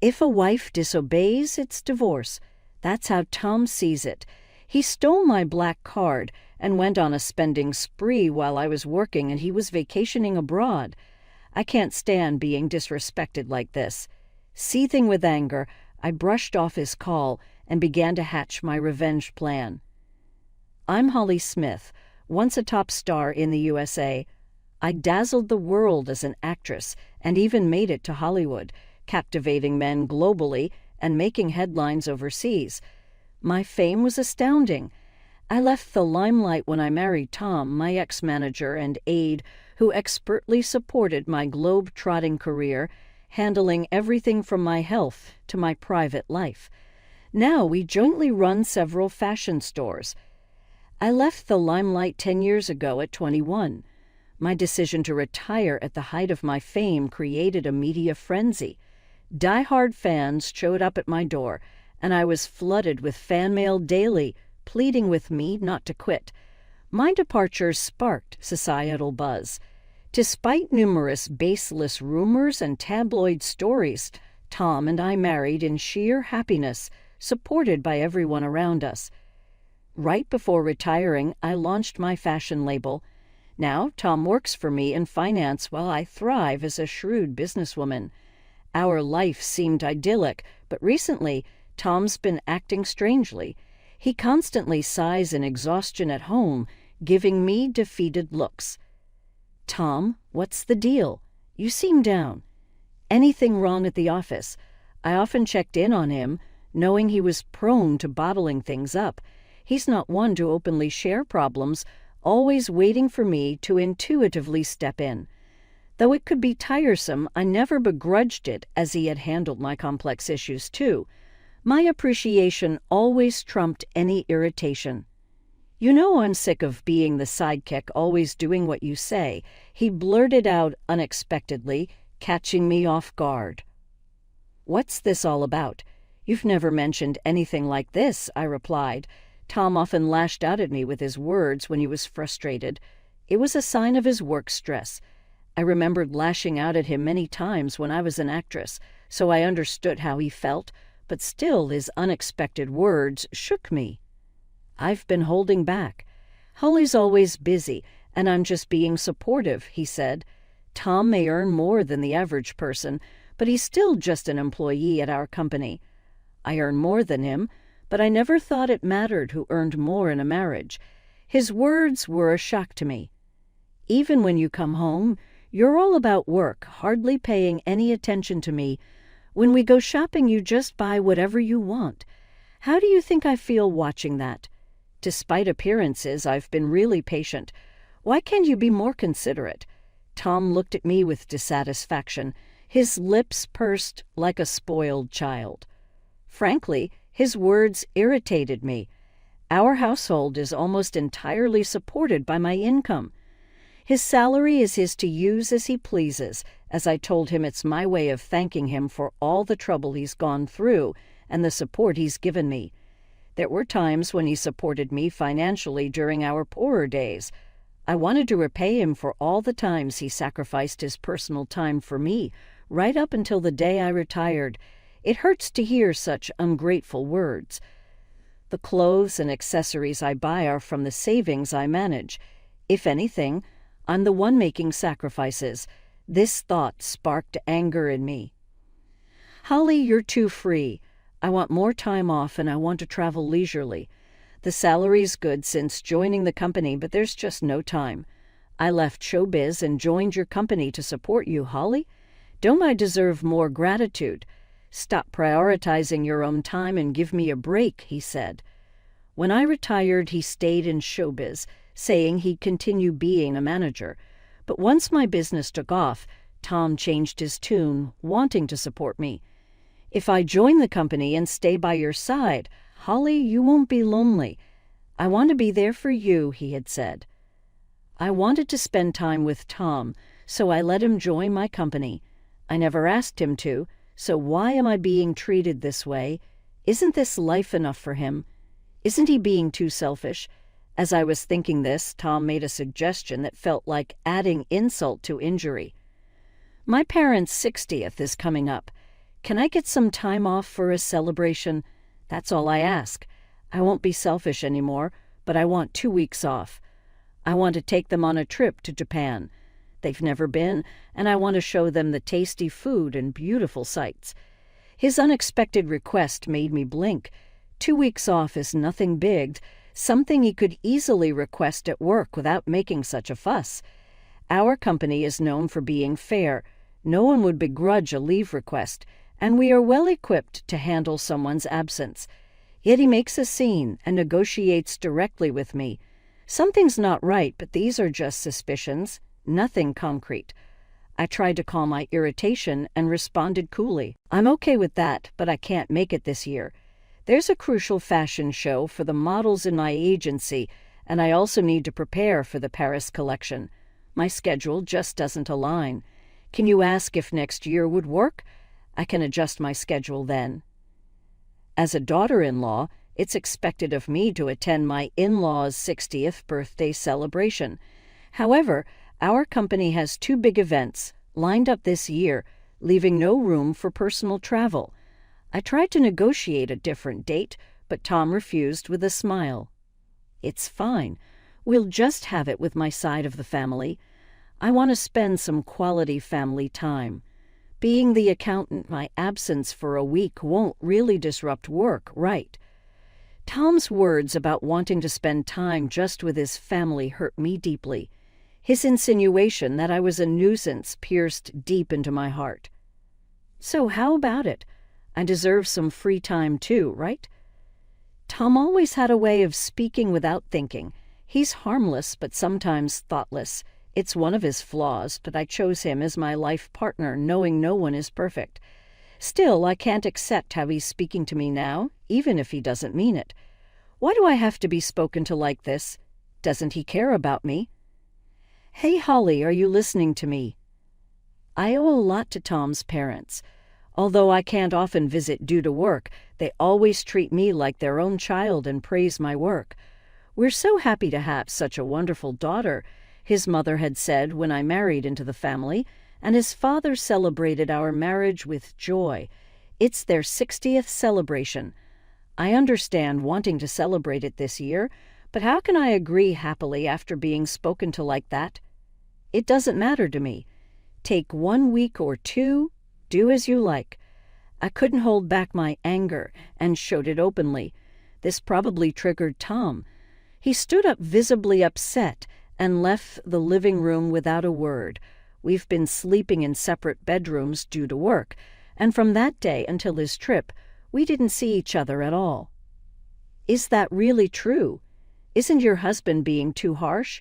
If a wife disobeys, it's divorce. That's how Tom sees it. He stole my black card and went on a spending spree while I was working and he was vacationing abroad. I can't stand being disrespected like this. Seething with anger, I brushed off his call and began to hatch my revenge plan. I'm Holly Smith, once a top star in the USA. I dazzled the world as an actress and even made it to Hollywood, captivating men globally and making headlines overseas. My fame was astounding. I left the limelight when I married Tom, my ex-manager and aide, who expertly supported my globe-trotting career, handling everything from my health to my private life. Now we jointly run several fashion stores. I left the limelight 10 years ago at 21. My decision to retire at the height of my fame created a media frenzy. Die-hard fans showed up at my door, and I was flooded with fan mail daily, pleading with me not to quit. My departure sparked societal buzz. Despite numerous baseless rumors and tabloid stories, Tom and I married in sheer happiness, supported by everyone around us. Right before retiring, I launched my fashion label. Now Tom works for me in finance while I thrive as a shrewd businesswoman. Our life seemed idyllic, but recently Tom's been acting strangely. He constantly sighs in exhaustion at home, giving me defeated looks. Tom, what's the deal? You seem down. Anything wrong at the office? I often checked in on him, knowing he was prone to bottling things up. He's not one to openly share problems, always waiting for me to intuitively step in. Though it could be tiresome, I never begrudged it, as he had handled my complex issues too. My appreciation always trumped any irritation. You know I'm sick of being the sidekick, always doing what you say, he blurted out unexpectedly, catching me off guard. What's this all about? You've never mentioned anything like this, I replied. Tom often lashed out at me with his words when he was frustrated. It was a sign of his work stress. I remembered lashing out at him many times when I was an actress, so I understood how he felt, but still his unexpected words shook me. I've been holding back. Holly's always busy, and I'm just being supportive, he said. Tom may earn more than the average person, but he's still just an employee at our company. I earn more than him, but I never thought it mattered who earned more in a marriage. His words were a shock to me. Even when you come home, you're all about work, hardly paying any attention to me. When we go shopping, you just buy whatever you want. How do you think I feel watching that? Despite appearances, I've been really patient. Why can't you be more considerate? Tom looked at me with dissatisfaction, his lips pursed like a spoiled child. Frankly, his words irritated me. Our household is almost entirely supported by my income. His salary is his to use as he pleases, as I told him it's my way of thanking him for all the trouble he's gone through and the support he's given me. There were times when he supported me financially during our poorer days. I wanted to repay him for all the times he sacrificed his personal time for me, right up until the day I retired. It hurts to hear such ungrateful words. The clothes and accessories I buy are from the savings I manage. If anything, I'm the one making sacrifices. This thought sparked anger in me. Holly, you're too free. I want more time off and I want to travel leisurely. The salary's good since joining the company, but there's just no time. I left showbiz and joined your company to support you, Holly. Don't I deserve more gratitude? Stop prioritizing your own time and give me a break, he said. When I retired, he stayed in showbiz, saying he'd continue being a manager. But once my business took off, Tom changed his tune, wanting to support me. If I join the company and stay by your side, Holly, you won't be lonely. I want to be there for you, he had said. I wanted to spend time with Tom, so I let him join my company. I never asked him to, so why am I being treated this way? Isn't this life enough for him? Isn't he being too selfish? As I was thinking this, Tom made a suggestion that felt like adding insult to injury. My parents' 60th is coming up. Can I get some time off for a celebration? That's all I ask. I won't be selfish anymore, but I want 2 weeks off. I want to take them on a trip to Japan. They've never been, and I want to show them the tasty food and beautiful sights. His unexpected request made me blink. 2 weeks off is nothing big, something he could easily request at work without making such a fuss. Our company is known for being fair. No one would begrudge a leave request, and we are well equipped to handle someone's absence. Yet he makes a scene and negotiates directly with me. Something's not right, but these are just suspicions, nothing concrete. I tried to calm my irritation and responded coolly. I'm okay with that, but I can't make it this year. There's a crucial fashion show for the models in my agency, and I also need to prepare for the Paris collection. My schedule just doesn't align. Can you ask if next year would work? I can adjust my schedule then. As a daughter-in-law, it's expected of me to attend my in-law's 60th birthday celebration. However, our company has 2 big events lined up this year, leaving no room for personal travel. I tried to negotiate a different date, but Tom refused with a smile. It's fine. We'll just have it with my side of the family. I want to spend some quality family time. Being the accountant, my absence for a week won't really disrupt work, right? Tom's words about wanting to spend time just with his family hurt me deeply. His insinuation that I was a nuisance pierced deep into my heart. So how about it? I deserve some free time too, right? Tom always had a way of speaking without thinking. He's harmless, but sometimes thoughtless. It's one of his flaws, but I chose him as my life partner, knowing no one is perfect. Still, I can't accept how he's speaking to me now, even if he doesn't mean it. Why do I have to be spoken to like this? Doesn't he care about me? Hey, Holly, are you listening to me? I owe a lot to Tom's parents. Although I can't often visit due to work, they always treat me like their own child and praise my work. We're so happy to have such a wonderful daughter, his mother had said when I married into the family, and his father celebrated our marriage with joy. It's their 60th celebration. I understand wanting to celebrate it this year, but how can I agree happily after being spoken to like that? It doesn't matter to me. Take 1 week or 2, do as you like. I couldn't hold back my anger and showed it openly. This probably triggered Tom. He stood up visibly upset and left the living room without a word. We've been sleeping in separate bedrooms due to work, and from that day until his trip, we didn't see each other at all. Is that really true? Isn't your husband being too harsh?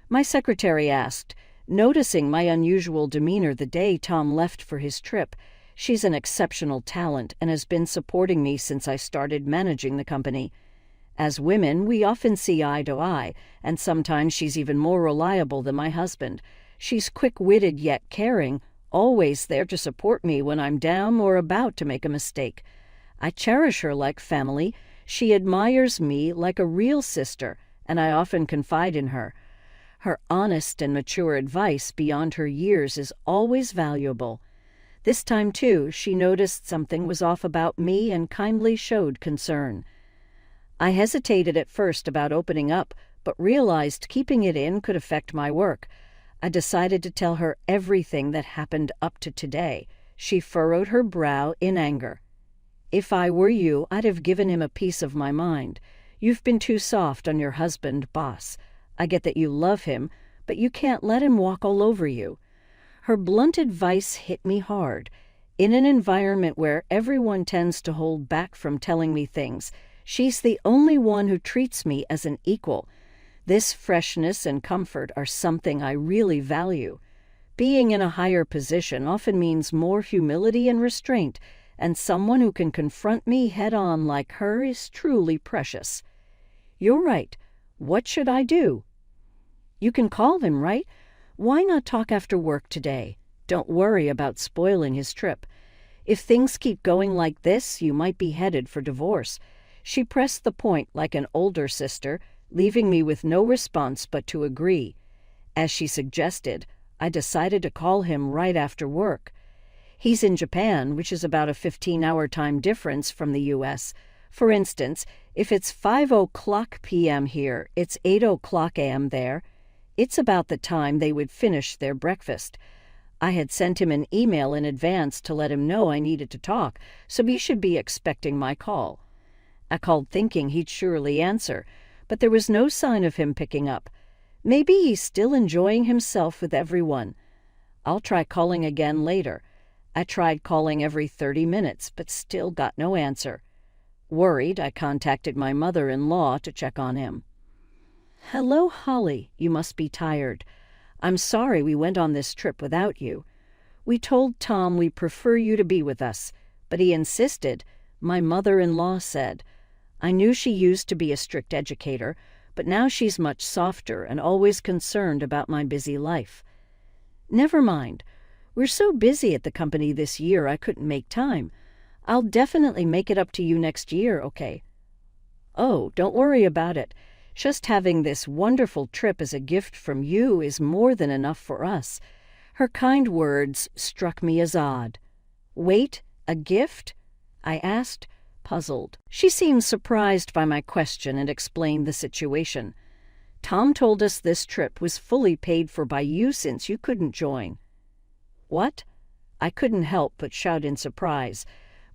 My secretary asked, noticing my unusual demeanor the day Tom left for his trip. She's an exceptional talent and has been supporting me since I started managing the company. As women, we often see eye to eye, and sometimes she's even more reliable than my husband. She's quick-witted yet caring, always there to support me when I'm down or about to make a mistake. I cherish her like family. She admires me like a real sister, and I often confide in her. Her honest and mature advice beyond her years is always valuable. This time, too, she noticed something was off about me and kindly showed concern. I hesitated at first about opening up, but realized keeping it in could affect my work. I decided to tell her everything that happened up to today. She furrowed her brow in anger. If I were you, I'd have given him a piece of my mind. You've been too soft on your husband, boss. I get that you love him, but you can't let him walk all over you. Her blunt advice hit me hard. In an environment where everyone tends to hold back from telling me things, she's the only one who treats me as an equal. This freshness and comfort are something I really value. Being in a higher position often means more humility and restraint, and someone who can confront me head-on like her is truly precious. You're right. What should I do? You can call him, right? Why not talk after work today? Don't worry about spoiling his trip. If things keep going like this, you might be headed for divorce. She pressed the point like an older sister, leaving me with no response but to agree. As she suggested, I decided to call him right after work. He's in Japan, which is about a 15-hour time difference from the U.S. For instance, if it's 5:00 p.m. here, it's 8:00 a.m. there. It's about the time they would finish their breakfast. I had sent him an email in advance to let him know I needed to talk, so he should be expecting my call. I called thinking he'd surely answer, but there was no sign of him picking up. Maybe he's still enjoying himself with everyone. I'll try calling again later. I tried calling every 30 minutes, but still got no answer. Worried, I contacted my mother-in-law to check on him. "Hello, Holly. You must be tired. I'm sorry we went on this trip without you. We told Tom we prefer you to be with us, but he insisted," my mother-in-law said. "I knew she used to be a strict educator, but now she's much softer and always concerned about my busy life." "Never mind. We're so busy at the company this year I couldn't make time. I'll definitely make it up to you next year, okay?" "Oh, don't worry about it. Just having this wonderful trip as a gift from you is more than enough for us." Her kind words struck me as odd. "Wait, a gift?" I asked, puzzled. She seemed surprised by my question and explained the situation. "Tom told us this trip was fully paid for by you since you couldn't join." "What?" I couldn't help but shout in surprise.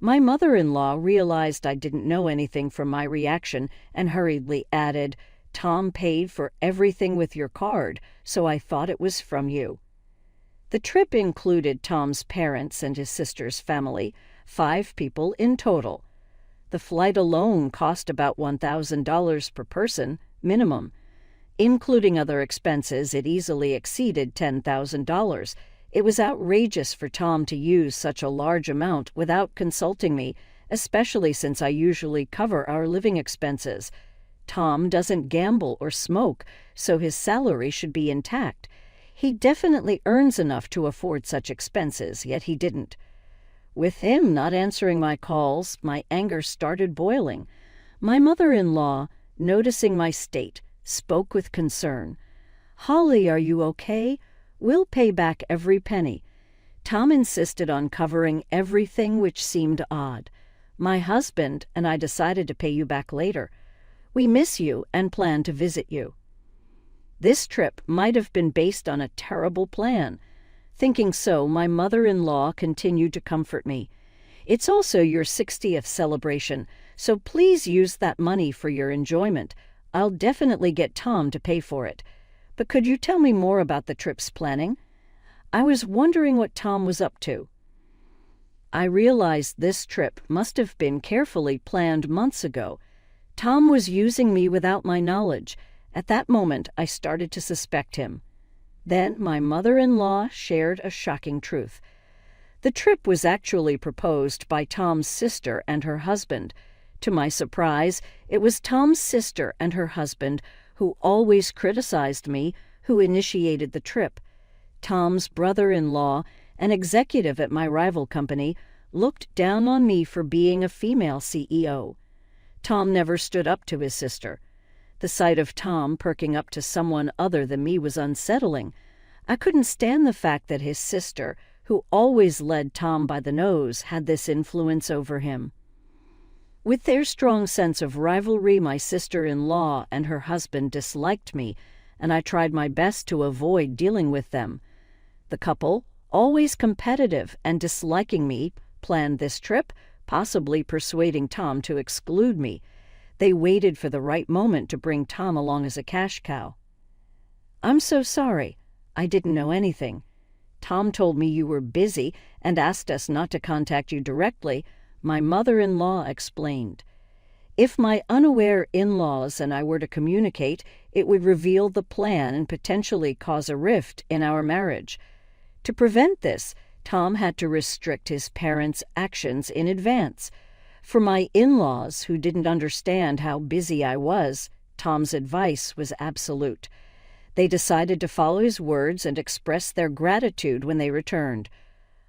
My mother-in-law realized I didn't know anything from my reaction and hurriedly added, "Tom paid for everything with your card, so I thought it was from you." The trip included Tom's parents and his sister's family, 5 people in total. The flight alone cost about $1,000 per person, minimum. Including other expenses, it easily exceeded $10,000. It was outrageous for Tom to use such a large amount without consulting me, especially since I usually cover our living expenses. Tom doesn't gamble or smoke, so his salary should be intact. He definitely earns enough to afford such expenses, yet he didn't. With him not answering my calls, my anger started boiling. My mother-in-law, noticing my state, spoke with concern. "Holly, are you okay? We'll pay back every penny." Tom insisted on covering everything, which seemed odd. "My husband and I decided to pay you back later. We miss you and plan to visit you." This trip might have been based on a terrible plan. Thinking so, my mother-in-law continued to comfort me. "It's also your 60th celebration, so please use that money for your enjoyment. I'll definitely get Tom to pay for it. But could you tell me more about the trip's planning? I was wondering what Tom was up to." I realized this trip must have been carefully planned months ago. Tom was using me without my knowledge. At that moment, I started to suspect him. Then my mother-in-law shared a shocking truth. The trip was actually proposed by Tom's sister and her husband. To my surprise, it was Tom's sister and her husband, who always criticized me, who initiated the trip. Tom's brother-in-law, an executive at my rival company, looked down on me for being a female CEO. Tom never stood up to his sister. The sight of Tom perking up to someone other than me was unsettling. I couldn't stand the fact that his sister, who always led Tom by the nose, had this influence over him. With their strong sense of rivalry, my sister-in-law and her husband disliked me, and I tried my best to avoid dealing with them. The couple, always competitive and disliking me, planned this trip, possibly persuading Tom to exclude me. They waited for the right moment to bring Tom along as a cash cow. "I'm so sorry. I didn't know anything. Tom told me you were busy and asked us not to contact you directly," my mother-in-law explained. "If my unaware in-laws and I were to communicate, it would reveal the plan and potentially cause a rift in our marriage. To prevent this, Tom had to restrict his parents' actions in advance. For my in-laws, who didn't understand how busy I was, Tom's advice was absolute. They decided to follow his words and express their gratitude when they returned.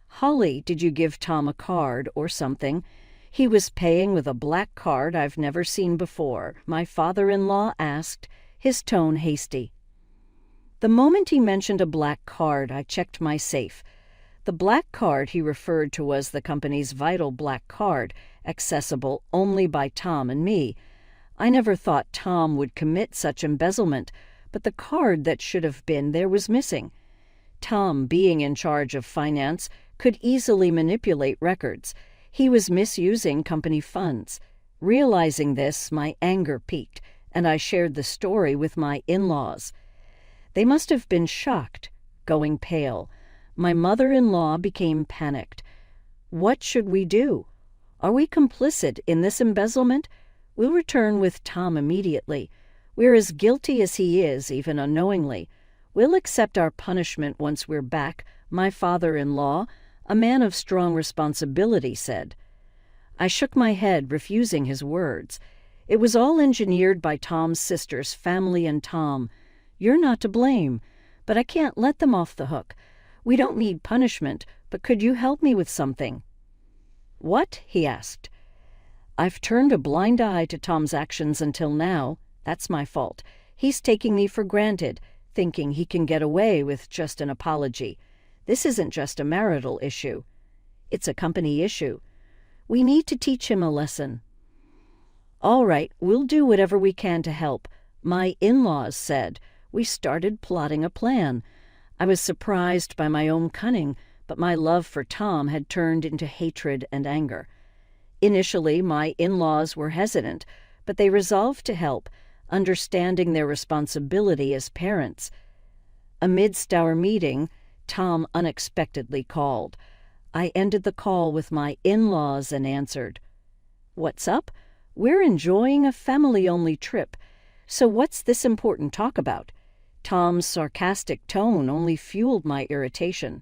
"Holly, did you give Tom a card or something? He was paying with a black card I've never seen before," my father-in-law asked, his tone hasty. The moment he mentioned a black card, I checked my safe. The black card he referred to was the company's vital black card, accessible only by Tom and me. I never thought Tom would commit such embezzlement, but the card that should have been there was missing. Tom, being in charge of finance, could easily manipulate records. He was misusing company funds. Realizing this, my anger peaked, and I shared the story with my in-laws. They must have been shocked, going pale. My mother-in-law became panicked. What should we do? Are we complicit in this embezzlement? We'll return with Tom immediately. We're as guilty as he is, even unknowingly. We'll accept our punishment once we're back, my father-in-law, a man of strong responsibility, said. I shook my head, refusing his words. It was all engineered by Tom's sisters, family and Tom. You're not to blame, but I can't let them off the hook. We don't need punishment, but could you help me with something? What? He asked. I've turned a blind eye to Tom's actions until now. That's my fault. He's taking me for granted, thinking he can get away with just an apology. This isn't just a marital issue. It's a company issue. We need to teach him a lesson. All right, we'll do whatever we can to help. My in-laws said. We started plotting a plan. I was surprised by my own cunning, but my love for Tom had turned into hatred and anger. Initially, my in-laws were hesitant, but they resolved to help, understanding their responsibility as parents. Amidst our meeting, Tom unexpectedly called. I ended the call with my in-laws and answered. What's up? We're enjoying a family-only trip. So what's this important talk about? Tom's sarcastic tone only fueled my irritation.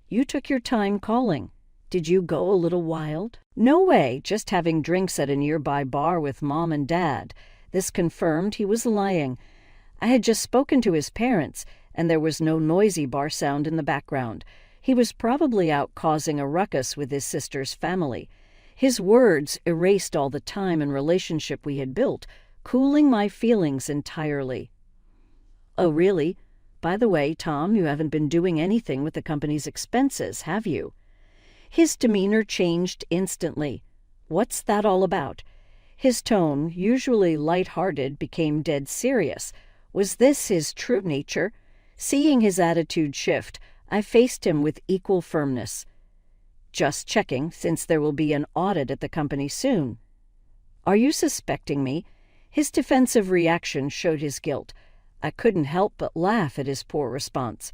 You took your time calling. Did you go a little wild? No way, just having drinks at a nearby bar with Mom and Dad. This confirmed he was lying. I had just spoken to his parents, and there was no noisy bar sound in the background. He was probably out causing a ruckus with his sister's family. His words erased all the time and relationship we had built, cooling my feelings entirely. Oh, really? By the way, Tom, you haven't been doing anything with the company's expenses, have you? His demeanor changed instantly. What's that all about? His tone, usually light-hearted, became dead serious. Was this his true nature? Seeing his attitude shift, I faced him with equal firmness. Just checking, since there will be an audit at the company soon. Are you suspecting me? His defensive reaction showed his guilt. I couldn't help but laugh at his poor response.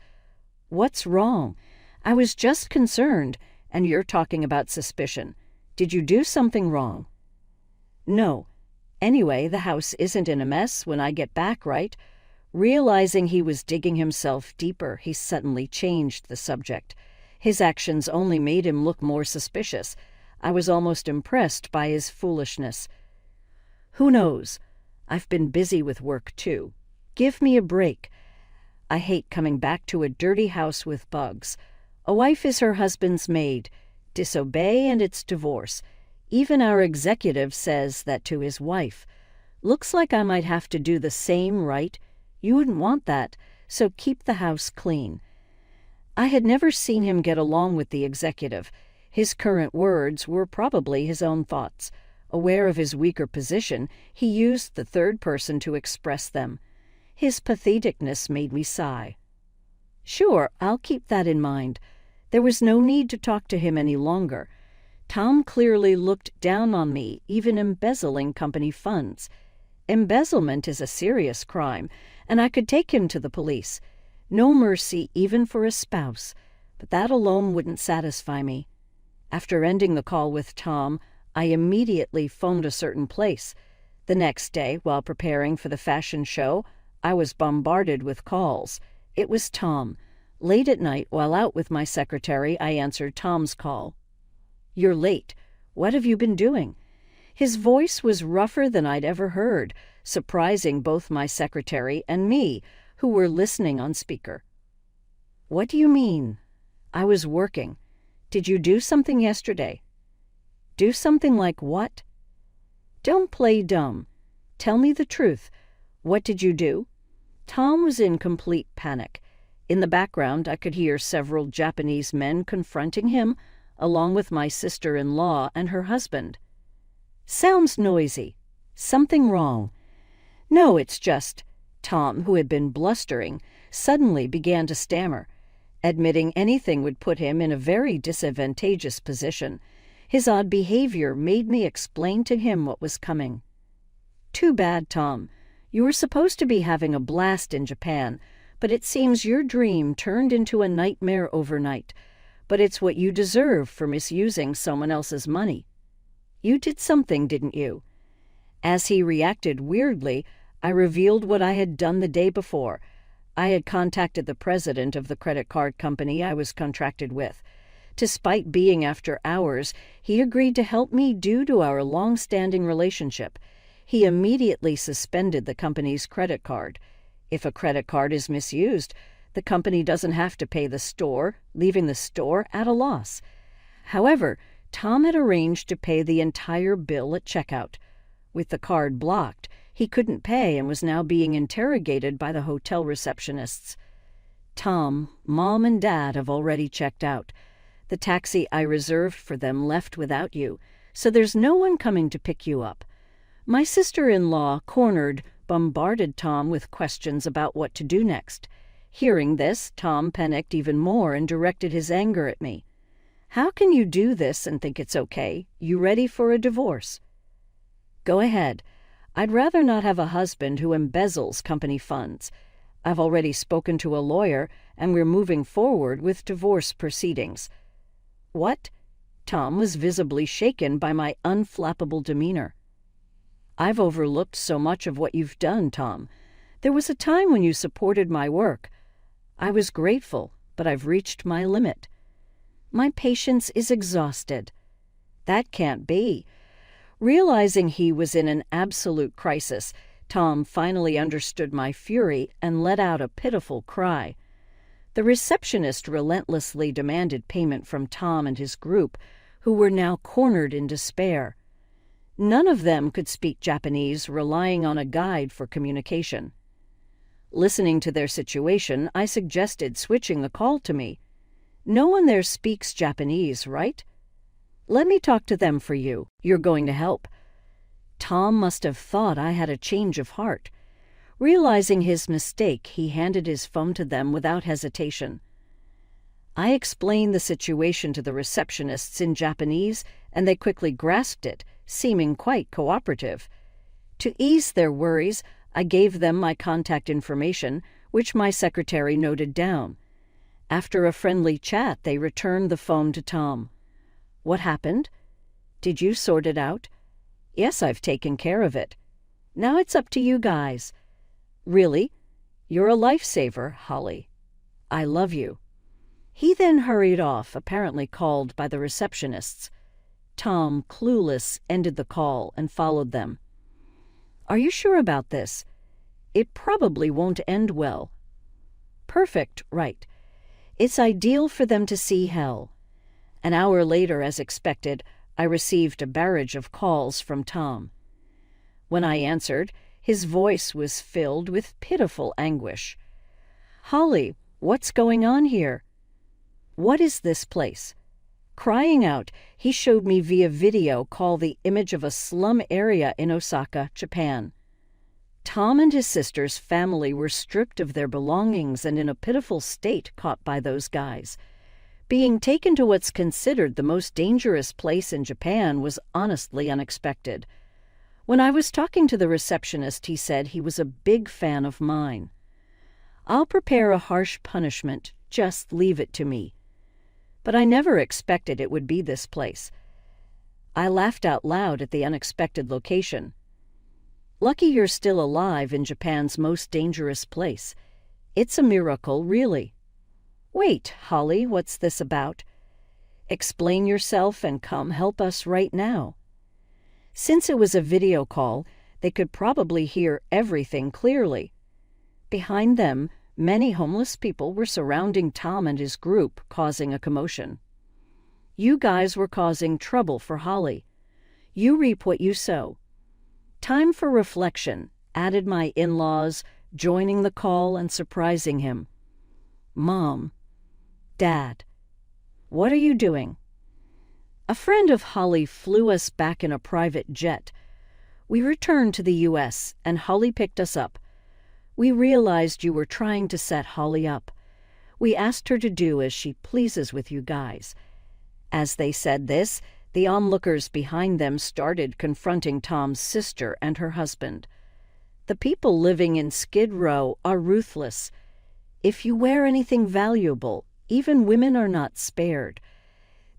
What's wrong? I was just concerned, and you're talking about suspicion. Did you do something wrong? No. Anyway, the house isn't in a mess when I get back, right? Realizing he was digging himself deeper, he suddenly changed the subject. His actions only made him look more suspicious. I was almost impressed by his foolishness. Who knows? I've been busy with work, too. Give me a break. I hate coming back to a dirty house with bugs. A wife is her husband's maid. Disobey and it's divorce. Even our executive says that to his wife. Looks like I might have to do the same, right? You wouldn't want that, so keep the house clean. I had never seen him get along with the executive. His current words were probably his own thoughts. Aware of his weaker position, he used the third person to express them. His patheticness made me sigh. Sure, I'll keep that in mind. There was no need to talk to him any longer. Tom clearly looked down on me, even embezzling company funds. Embezzlement is a serious crime, and I could take him to the police. No mercy even for a spouse, but that alone wouldn't satisfy me. After ending the call with Tom, I immediately phoned a certain place. The next day, while preparing for the fashion show, I was bombarded with calls. It was Tom. Late at night, while out with my secretary, I answered Tom's call. You're late. What have you been doing? His voice was rougher than I'd ever heard, surprising both my secretary and me, who were listening on speaker. What do you mean? I was working. Did you do something yesterday? Do something like what? Don't play dumb. Tell me the truth. What did you do? Tom was in complete panic. In the background, I could hear several Japanese men confronting him, along with my sister-in-law and her husband. "Sounds noisy. Something wrong." "No, it's just—" Tom, who had been blustering, suddenly began to stammer, admitting anything would put him in a very disadvantageous position. His odd behavior made me explain to him what was coming. "Too bad, Tom. You were supposed to be having a blast in Japan, but it seems your dream turned into a nightmare overnight. But it's what you deserve for misusing someone else's money. You did something, didn't you?" As he reacted weirdly, I revealed what I had done the day before. I had contacted the president of the credit card company I was contracted with. Despite being after hours, he agreed to help me due to our long-standing relationship. He immediately suspended the company's credit card. If a credit card is misused, the company doesn't have to pay the store, leaving the store at a loss. However, Tom had arranged to pay the entire bill at checkout. With the card blocked, he couldn't pay and was now being interrogated by the hotel receptionists. "Tom, Mom and Dad have already checked out. The taxi I reserved for them left without you, so there's no one coming to pick you up." My sister-in-law, cornered, bombarded Tom with questions about what to do next. Hearing this, Tom panicked even more and directed his anger at me. "How can you do this and think it's okay? You ready for a divorce?" "Go ahead. I'd rather not have a husband who embezzles company funds. I've already spoken to a lawyer, and we're moving forward with divorce proceedings." "What?" Tom was visibly shaken by my unflappable demeanor. "I've overlooked so much of what you've done, Tom. There was a time when you supported my work. I was grateful, but I've reached my limit. My patience is exhausted." "That can't be." Realizing he was in an absolute crisis, Tom finally understood my fury and let out a pitiful cry. The receptionist relentlessly demanded payment from Tom and his group, who were now cornered in despair. None of them could speak Japanese, relying on a guide for communication. Listening to their situation, I suggested switching the call to me. "No one there speaks Japanese, right?" "Let me talk to them for you. You're going to help." Tom must have thought I had a change of heart. Realizing his mistake, he handed his phone to them without hesitation. I explained the situation to the receptionists in Japanese, and they quickly grasped it, seeming quite cooperative. To ease their worries, I gave them my contact information, which my secretary noted down. After a friendly chat, they returned the phone to Tom. "What happened? Did you sort it out?" "Yes, I've taken care of it. Now it's up to you guys." "Really? You're a lifesaver, Holly. I love you." He then hurried off, apparently called by the receptionists. Tom, clueless, ended the call and followed them. "Are you sure about this? It probably won't end well." "Perfect, right. It's ideal for them to see hell." An hour later, as expected, I received a barrage of calls from Tom. When I answered, his voice was filled with pitiful anguish. "Holly, what's going on here? What is this place?" Crying out, he showed me via video call the image of a slum area in Osaka, Japan. Tom and his sister's family were stripped of their belongings and in a pitiful state caught by those guys. Being taken to what's considered the most dangerous place in Japan was honestly unexpected. When I was talking to the receptionist, he said he was a big fan of mine. "I'll prepare a harsh punishment, just leave it to me." But I never expected it would be this place. I laughed out loud at the unexpected location. "Lucky you're still alive in Japan's most dangerous place. It's a miracle, really." "Wait, Holly, what's this about?" "Explain yourself and come help us right now." Since it was a video call, they could probably hear everything clearly. Behind them, many homeless people were surrounding Tom and his group, causing a commotion. "You guys were causing trouble for Holly. You reap what you sow." "Time for reflection," added my in-laws, joining the call and surprising him. Mom, Dad, what are you doing? A friend of Holly flew us back in a private jet. We returned to the U.S., and Holly picked us up. We realized you were trying to set Holly up. We asked her to do as she pleases with you guys. As they said this, the onlookers behind them started confronting Tom's sister and her husband. The people living in Skid Row are ruthless. If you wear anything valuable, even women are not spared.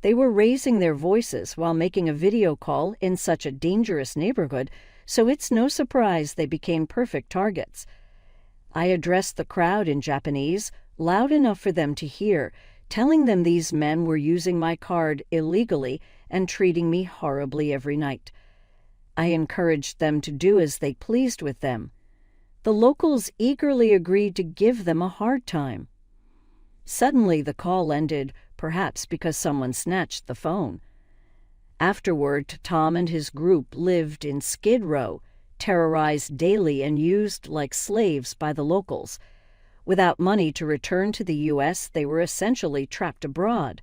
They were raising their voices while making a video call in such a dangerous neighborhood, so it's no surprise they became perfect targets. I addressed the crowd in Japanese, loud enough for them to hear, telling them these men were using my card illegally and treating me horribly every night. I encouraged them to do as they pleased with them. The locals eagerly agreed to give them a hard time. Suddenly the call ended, perhaps because someone snatched the phone. Afterward, Tom and his group lived in Skid Row, terrorized daily and used like slaves by the locals. Without money to return to the U.S., they were essentially trapped abroad.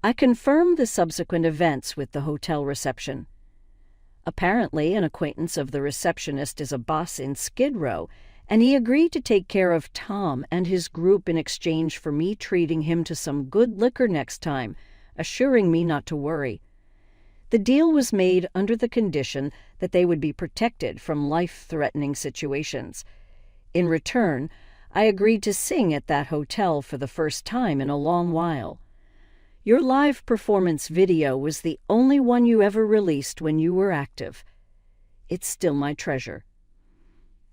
I confirmed the subsequent events with the hotel reception. Apparently, an acquaintance of the receptionist is a boss in Skid Row, and he agreed to take care of Tom and his group in exchange for me treating him to some good liquor next time, assuring me not to worry. The deal was made under the condition that they would be protected from life-threatening situations. In return, I agreed to sing at that hotel for the first time in a long while. Your live performance video was the only one you ever released when you were active. It's still my treasure.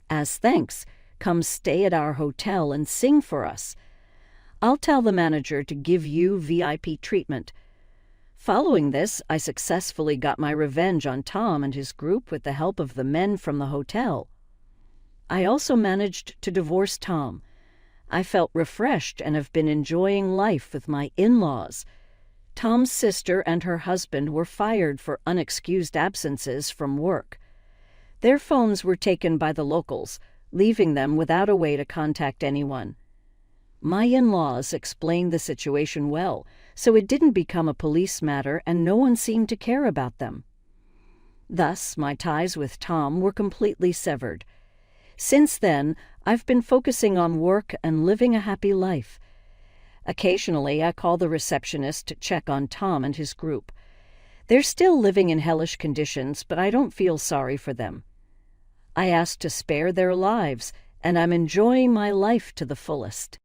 As thanks, come stay at our hotel and sing for us. I'll tell the manager to give you VIP treatment. Following this, I successfully got my revenge on Tom and his group with the help of the men from the hotel. I also managed to divorce Tom. I felt refreshed and have been enjoying life with my in-laws. Tom's sister and her husband were fired for unexcused absences from work. Their phones were taken by the locals, leaving them without a way to contact anyone. My in-laws explained the situation well, so it didn't become a police matter and no one seemed to care about them. Thus, my ties with Tom were completely severed. Since then, I've been focusing on work and living a happy life. Occasionally, I call the receptionist to check on Tom and his group. They're still living in hellish conditions, but I don't feel sorry for them. I asked to spare their lives, and I'm enjoying my life to the fullest.